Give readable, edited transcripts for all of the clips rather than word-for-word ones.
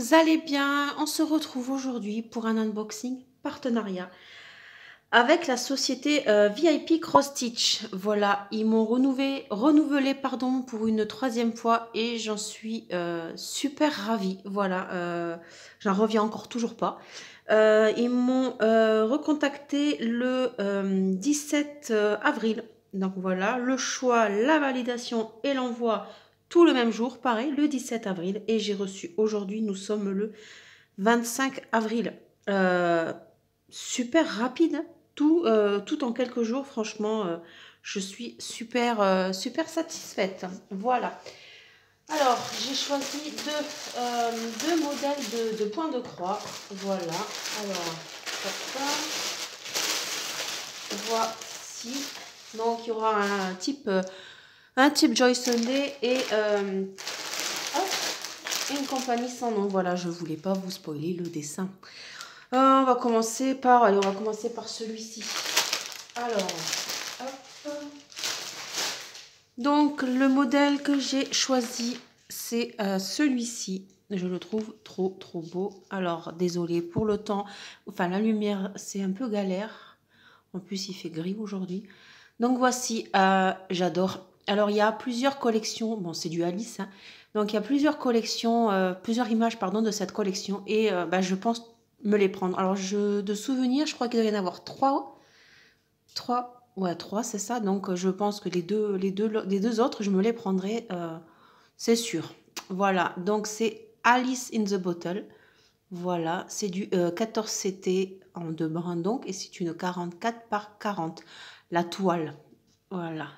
vous allez bien? On se retrouve aujourd'hui pour un unboxing partenariat avec la société VIP Cross Stitch. Voilà, ils m'ont renouvelé pardon, pour une troisième fois et j'en suis super ravie. Voilà, j'en reviens encore toujours pas. Ils m'ont recontacté le 17 avril. Donc voilà, le choix, la validation et l'envoi tout le même jour, pareil, le 17 avril. Et j'ai reçu aujourd'hui, nous sommes le 25 avril. Super rapide, hein. Tout en quelques jours, franchement, je suis super satisfaite. Voilà. Alors, j'ai choisi deux modèles de points de croix. Voilà. Alors, hop, voici. Donc, il y aura un type Joy Sunday et une compagnie sans nom. Voilà, je voulais pas vous spoiler le dessin. On va commencer par celui-ci. Alors, hop. Donc, le modèle que j'ai choisi, c'est celui-ci. Je le trouve trop beau. Alors, désolé pour le temps. Enfin, la lumière, c'est un peu galère. En plus, il fait gris aujourd'hui. Donc, voici. J'adore. Alors, il y a plusieurs collections. Bon, c'est du Alice. Hein. Donc, il y a plusieurs collections, plusieurs images, pardon, de cette collection. Et je pense me les prendre. Alors, de souvenir, je crois qu'il doit y en avoir trois. Ouais, trois, c'est ça. Donc, je pense que les deux autres, je me les prendrai, c'est sûr. Voilà, donc c'est Alice in the Bottle. Voilà, c'est du 14 CT en deux brins, donc, et c'est une 44 par 40. La toile, voilà.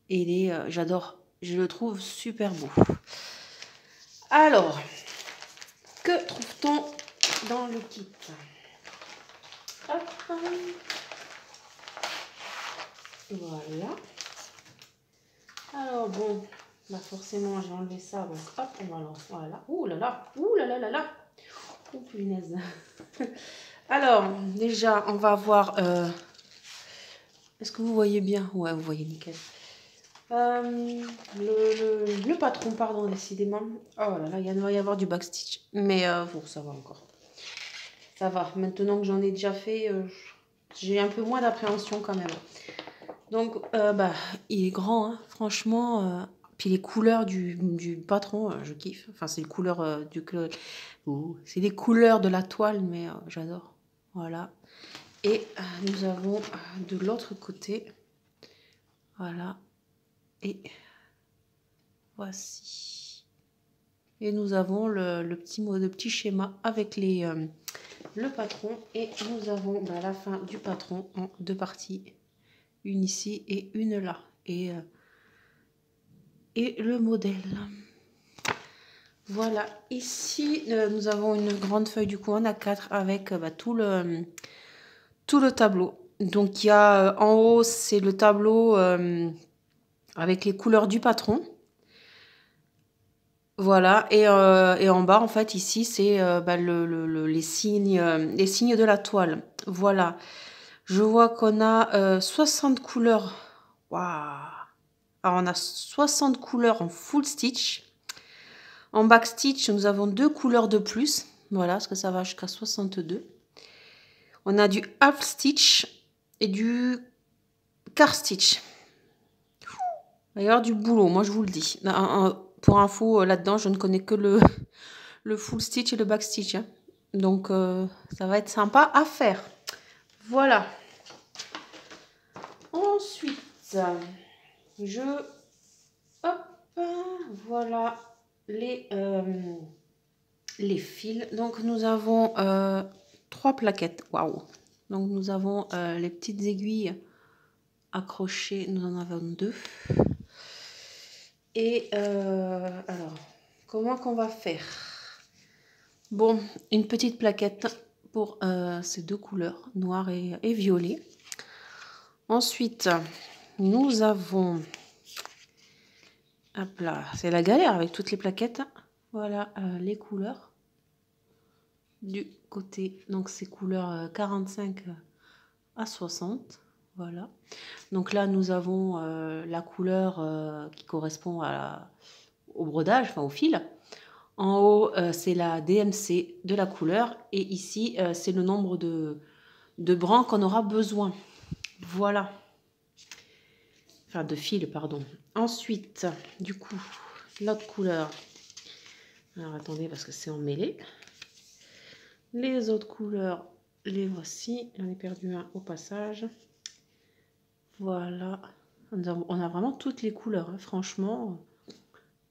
Et j'adore, je le trouve super beau. Alors, que trouve-t-on dans le kit? Hop. Voilà. Alors bon, forcément j'ai enlevé ça. Donc hop, on va lancer. Voilà. Ouh là là, ouh là là là là. Oh punaise. Alors déjà, on va voir. Est-ce que vous voyez bien? Ouais, vous voyez nickel. Le patron, pardon, décidément. Oh là là, il va y avoir du backstitch. Mais bon, ça va encore. Ça va. Maintenant que j'en ai déjà fait, j'ai un peu moins d'appréhension quand même. Donc, il est grand, hein, franchement. Puis les couleurs du patron, je kiffe. Enfin, c'est les couleurs c'est les couleurs de la toile, mais j'adore. Voilà. Et nous avons de l'autre côté. Voilà. Et voici. Et nous avons le petit schéma avec le patron. Et nous avons la fin du patron en deux parties. Une ici et une là. Et le modèle. Voilà, ici nous avons une grande feuille du coup en A4 avec tout le tableau. Donc il y a en haut c'est le tableau avec les couleurs du patron. Voilà, et en bas en fait ici c'est les signes de la toile. Voilà, je vois qu'on a 60 couleurs. Waouh! Alors on a 60 couleurs en full stitch. En backstitch, nous avons deux couleurs de plus. Voilà, parce que ça va jusqu'à 62. On a du half stitch et du quart stitch. Il va y avoir du boulot, moi je vous le dis. Pour info, là-dedans, je ne connais que le full stitch et le backstitch. Hein. Donc, ça va être sympa à faire. Voilà. Ensuite, voilà les fils. Donc, nous avons 3 plaquettes. Waouh! Donc, nous avons les petites aiguilles accrochées. Nous en avons 2. Et alors, comment qu'on va faire? Bon, une petite plaquette pour ces deux couleurs, noir et violet. Ensuite, nous avons... Hop là, c'est la galère avec toutes les plaquettes. Voilà les couleurs du côté. Donc, ces couleurs 45 à 60. Voilà. Donc là, nous avons la couleur qui correspond au brodage, enfin au fil. En haut, c'est la DMC de la couleur. Et ici, c'est le nombre de brans qu'on aura besoin. Voilà. Enfin, de fils, pardon. Ensuite, du coup, l'autre couleur. Alors, attendez, parce que c'est emmêlé. Les autres couleurs, les voici. J'en ai perdu un au passage. Voilà. On a vraiment toutes les couleurs, hein. Franchement,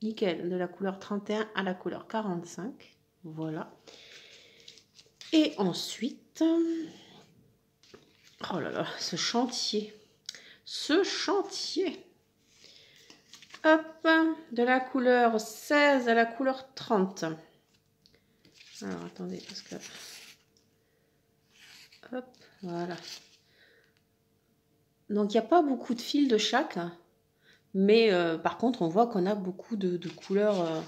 nickel. De la couleur 31 à la couleur 45. Voilà. Et ensuite... Oh là là, ce chantier. Ce chantier. Hop, de la couleur 16 à la couleur 30. Alors, attendez, parce que... Hop, voilà. Donc, il n'y a pas beaucoup de fils de chaque. Mais par contre, on voit qu'on a beaucoup de couleurs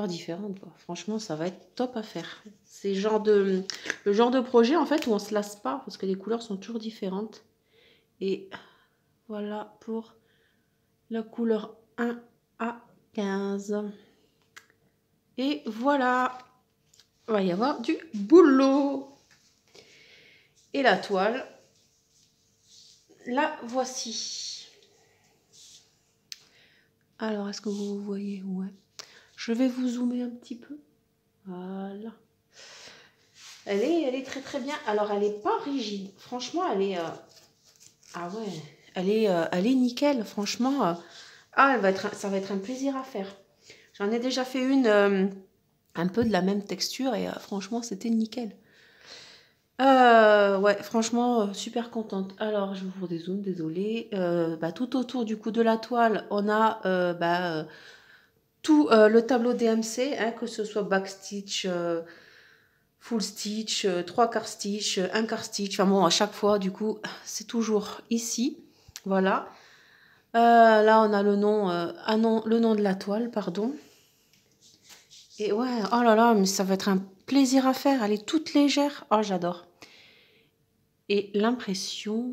différentes, quoi. Franchement, ça va être top à faire. C'est le genre de projet, en fait, où on ne se lasse pas, parce que les couleurs sont toujours différentes. Et voilà pour la couleur 1 à 15. Et voilà, il va y avoir du boulot. Et la toile, la voici. Alors, est-ce que vous voyez? Ouais. Je vais vous zoomer un petit peu. Voilà. Elle est très très bien. Alors, elle n'est pas rigide. Franchement, elle est... Ah ouais, elle est nickel. Franchement, ça va être un plaisir à faire. J'en ai déjà fait une un peu de la même texture et franchement, c'était nickel. Ouais, franchement, super contente. Alors, je vous dézoome, désolée. Tout autour du coup de la toile, on a tout le tableau DMC, hein, que ce soit backstitch, full stitch, 3/4 stitch, 1/4 stitch. Enfin bon, à chaque fois, du coup, c'est toujours ici. Voilà. Là, on a le nom, le nom de la toile, pardon. Et ouais, oh là là, mais ça va être un plaisir à faire. Elle est toute légère. Oh, j'adore. Et l'impression,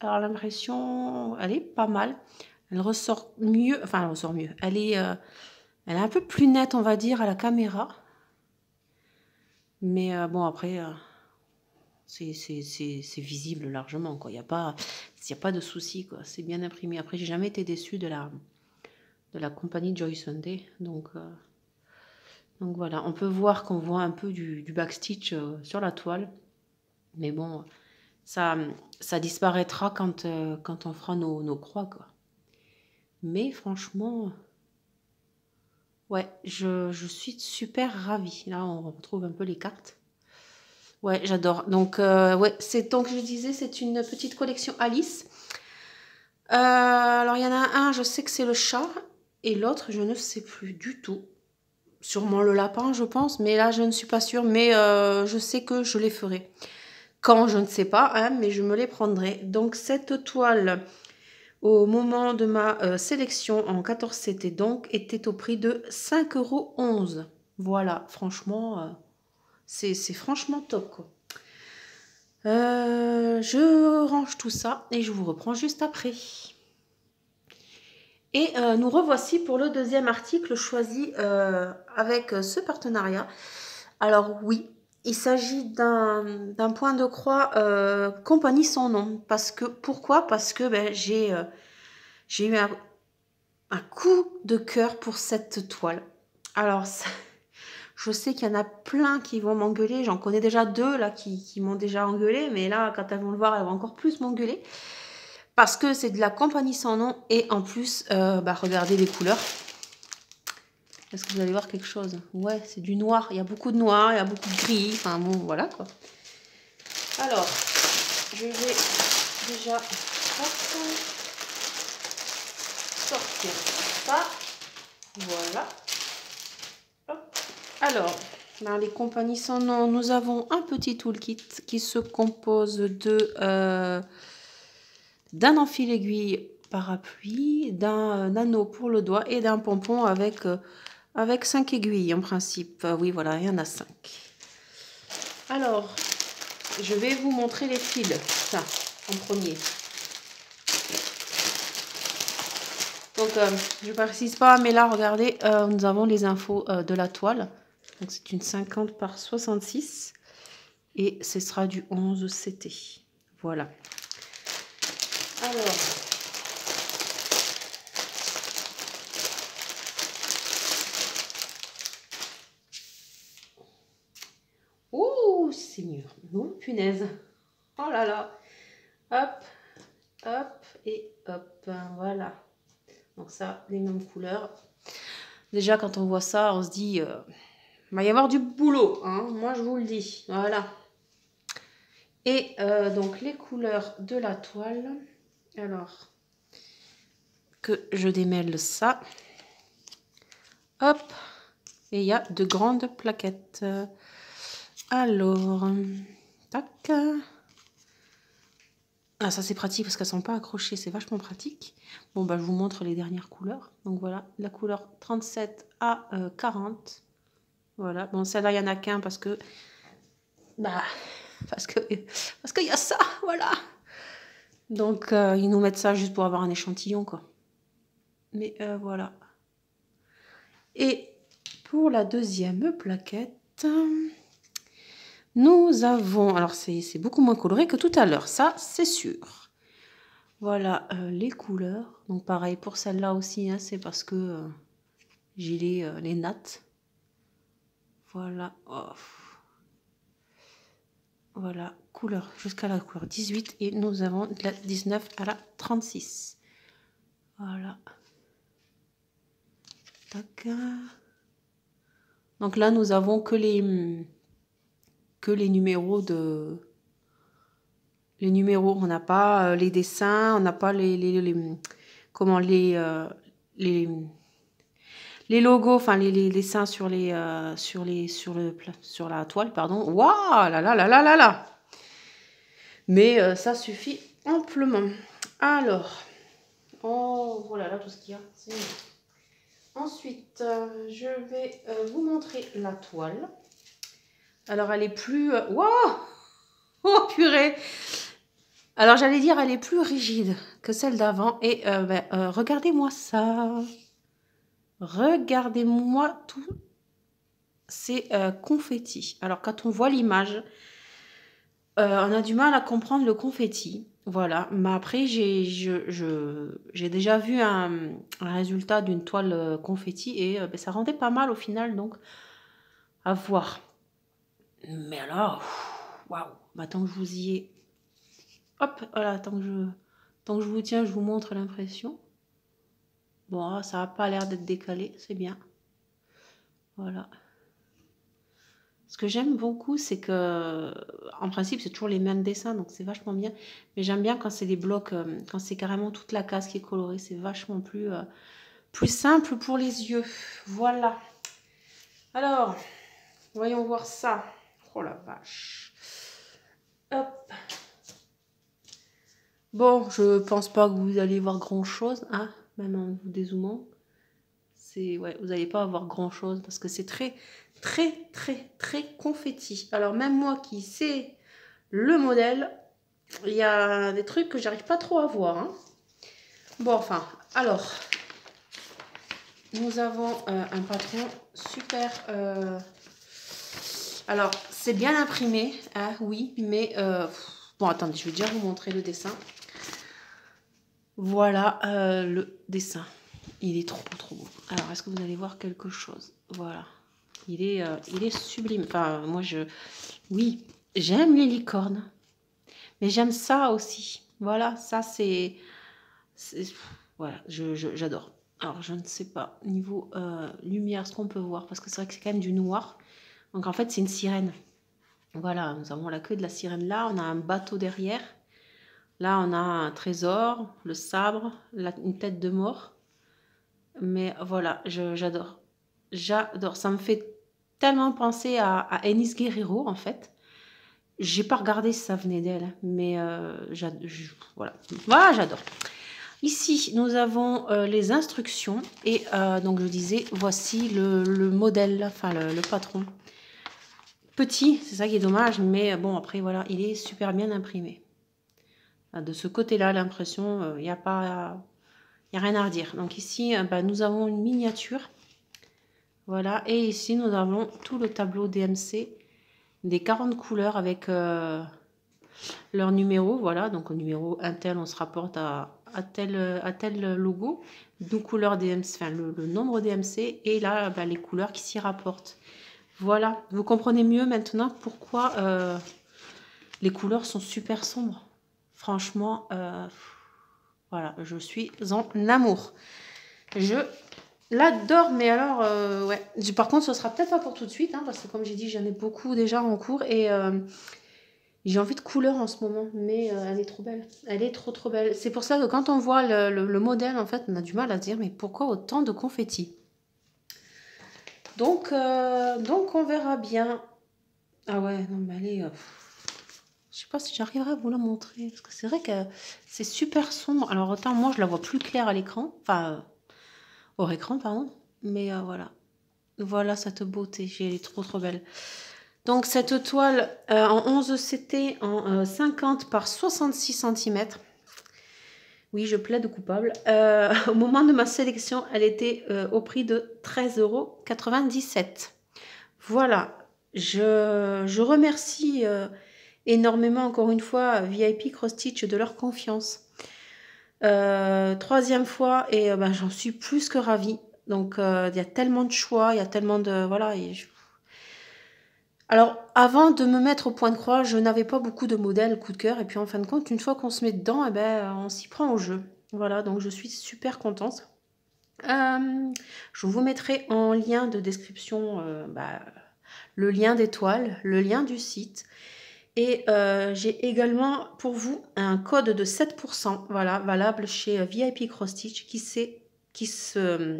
alors l'impression, elle est pas mal. Elle ressort mieux, enfin elle ressort mieux. Elle est un peu plus nette, on va dire, à la caméra. Mais bon, après, c'est visible largement, quoi. Il n'y a pas de souci, quoi. C'est bien imprimé. Après, j'ai jamais été déçue de la compagnie Joy Sunday. Donc voilà, on peut voir qu'on voit un peu du backstitch sur la toile. Mais bon, ça disparaîtra quand on fera nos croix, quoi. Mais franchement, ouais, je suis super ravie. Là, on retrouve un peu les cartes. Ouais, j'adore. Donc, ouais, donc je disais, c'est une petite collection Alice. Alors, il y en a un, je sais que c'est le chat, et l'autre, je ne sais plus du tout. Sûrement le lapin, je pense, mais là, je ne suis pas sûre. Mais je sais que je les ferai. Quand, je ne sais pas, hein, mais je me les prendrai. Donc, cette toile, au moment de ma sélection en 14CT, donc, était au prix de 5,11 €. Voilà, franchement, c'est franchement top, quoi. Je range tout ça et je vous reprends juste après. Et nous revoici pour le deuxième article choisi avec ce partenariat. Alors oui, il s'agit d'un point de croix compagnie sans nom. Pourquoi? Parce que j'ai eu un coup de cœur pour cette toile. Alors, je sais qu'il y en a plein qui vont m'engueuler. J'en connais déjà 2 là qui m'ont déjà engueulé. Mais là, quand elles vont le voir, elles vont encore plus m'engueuler. Parce que c'est de la compagnie sans nom. Et en plus, regardez les couleurs. Est-ce que vous allez voir quelque chose? Ouais, c'est du noir. Il y a beaucoup de noir, il y a beaucoup de gris. Enfin bon, voilà quoi. Alors, je vais déjà sortir ça. Voilà. Hop. Alors, dans les compagnies sans nom, nous avons un petit toolkit qui se compose d'un enfil aiguille parapluie, d'un anneau pour le doigt et d'un pompon avec 5 aiguilles en principe. Oui, voilà, il y en a 5. Alors, je vais vous montrer les fils. Ça, en premier. Donc, je ne précise pas, mais là, regardez, nous avons les infos de la toile. Donc, c'est une 50 par 66. Et ce sera du 11 CT. Voilà. Alors... ouh, Seigneur. Oh, punaise. Oh là là. Hop, hop et hop. Voilà. Donc ça, les mêmes couleurs. Déjà, quand on voit ça, on se dit, il va y avoir du boulot. Hein, moi, je vous le dis. Voilà. Et donc, les couleurs de la toile. Alors, que je démêle ça. Hop. Et il y a de grandes plaquettes. Alors, tac. Ah, ça c'est pratique parce qu'elles ne sont pas accrochées, c'est vachement pratique. Bon, bah, je vous montre les dernières couleurs. Donc voilà, la couleur 37 à 40. Voilà, bon, celle-là, il n'y en a qu'un parce que... Bah, parce qu'il y a ça, voilà. Donc, ils nous mettent ça juste pour avoir un échantillon, quoi. Mais voilà. Et pour la deuxième plaquette... nous avons, alors c'est beaucoup moins coloré que tout à l'heure, ça c'est sûr. Voilà les couleurs. Donc pareil pour celle-là aussi, hein, c'est parce que j'ai les nattes. Voilà. Oh. Voilà, couleur jusqu'à la couleur 18 et nous avons de la 19 à la 36. Voilà. Tac. Donc là, nous avons que les numéros de... Les numéros, on n'a pas les dessins, on n'a pas comment les logos, enfin les dessins sur la toile, pardon. Waouh, là là là là là là. Mais ça suffit amplement. Alors, oh voilà là tout ce qu'il y a. Ensuite, je vais vous montrer la toile. Alors elle est plus, waouh, oh purée. Alors, j'allais dire, elle est plus rigide que celle d'avant. Et regardez-moi ça. Regardez-moi tout ces confettis. Alors, quand on voit l'image, on a du mal à comprendre le confetti. Voilà. Mais après, j'ai déjà vu un résultat d'une toile confetti. Et ça rendait pas mal au final. Donc, à voir. Mais alors, waouh. Bah, tant que je vous y ai... Hop, voilà, tant que je vous tiens, je vous montre l'impression. Bon, ça n'a pas l'air d'être décalé, c'est bien. Voilà. Ce que j'aime beaucoup, c'est que, en principe, c'est toujours les mêmes dessins, donc c'est vachement bien. Mais j'aime bien quand c'est des blocs, quand c'est carrément toute la case qui est colorée, c'est vachement plus simple pour les yeux. Voilà. Alors, voyons voir ça. Oh la vache. Hop. Bon, je pense pas que vous allez voir grand chose, hein, même en vous dézoomant. Ouais, vous n'allez pas avoir grand chose parce que c'est très confetti. Alors même moi qui sais le modèle, il y a des trucs que j'arrive pas trop à voir, hein. Bon, enfin, alors nous avons un patron super. Alors c'est bien imprimé, hein, oui, mais bon, attendez, je vais déjà vous montrer le dessin. Voilà le dessin. Il est trop beau. Alors, est-ce que vous allez voir quelque chose? Voilà. Il est sublime. Enfin, moi, oui, j'aime les licornes. Mais j'aime ça aussi. Voilà, ça, c'est... Voilà, j'adore. Alors, je ne sais pas, niveau lumière, ce qu'on peut voir, parce que c'est vrai que c'est quand même du noir. Donc, en fait, c'est une sirène. Voilà, nous avons la queue de la sirène là. On a un bateau derrière. Là, on a un trésor, le sabre, une tête de mort. Mais voilà, j'adore. J'adore. Ça me fait tellement penser à Enis Guerrero, en fait. J'ai pas regardé si ça venait d'elle, mais voilà. Voilà, j'adore. Ici, nous avons les instructions. Et donc, je disais, voici le modèle, enfin le patron. Petit, c'est ça qui est dommage, mais bon, après, voilà, il est super bien imprimé. De ce côté-là, l'impression, il n'y a pas... Il n'y a rien à redire. Donc ici, bah, nous avons une miniature. Voilà. Et ici, nous avons tout le tableau DMC des 40 couleurs avec leur numéro. Voilà. Donc au numéro un tel, on se rapporte à tel logo. Nos couleurs DMC, enfin le nombre DMC. Et là, bah, les couleurs qui s'y rapportent. Voilà. Vous comprenez mieux maintenant pourquoi les couleurs sont super sombres. Franchement, voilà, je suis en amour. Je l'adore, mais alors, ouais. Par contre, ce sera peut-être pas pour tout de suite, hein, parce que comme j'ai dit, j'en ai beaucoup déjà en cours et j'ai envie de couleur en ce moment, mais elle est trop belle. Elle est trop trop belle. C'est pour ça que quand on voit le modèle, en fait, on a du mal à se dire, mais pourquoi autant de confettis? Donc on verra bien. Ah ouais, non, mais allez, je sais pas si j'arriverai à vous la montrer, parce que c'est vrai que c'est super sombre. Alors autant moi, je la vois plus claire à l'écran, enfin, hors écran, pardon, mais voilà. Voilà cette beauté, elle est trop trop belle. Donc cette toile en 11 CT en 50 par 66 cm. Oui, je plaide coupable. Au moment de ma sélection, elle était au prix de 13,97 €. Voilà, je remercie énormément encore une fois VIP Cross Stitch de leur confiance. Troisième fois et ben, j'en suis plus que ravie. Donc il y a tellement de choix, il y a tellement de... Voilà. Alors avant de me mettre au point de croix, je n'avais pas beaucoup de modèles coup de cœur. Et puis en fin de compte, une fois qu'on se met dedans, eh ben, on s'y prend au jeu. Voilà, donc je suis super contente. Je vous mettrai en lien de description bah, le lien d'étoile, le lien du site. Et j'ai également pour vous un code de 7%, voilà, valable chez VIP Cross Stitch qui se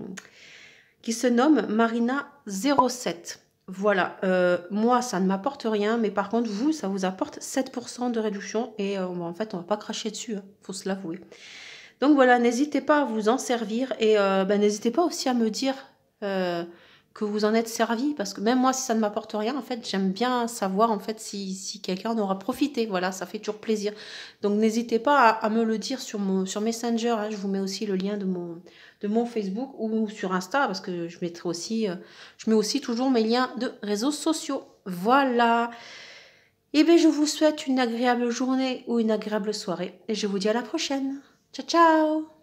nomme Marina07. Voilà, moi ça ne m'apporte rien, mais par contre vous, ça vous apporte 7% de réduction et en fait on va pas cracher dessus, hein, faut se l'avouer. Donc voilà, n'hésitez pas à vous en servir et n'hésitez pas aussi à me dire que vous en êtes servi, parce que même moi, si ça ne m'apporte rien, en fait, j'aime bien savoir en fait si quelqu'un en aura profité. Voilà, ça fait toujours plaisir. Donc n'hésitez pas à me le dire sur Messenger. Hein, je vous mets aussi le lien de mon Facebook ou sur Insta, parce que je mets aussi toujours mes liens de réseaux sociaux. Voilà. Et bien, je vous souhaite une agréable journée ou une agréable soirée et je vous dis à la prochaine. Ciao, ciao!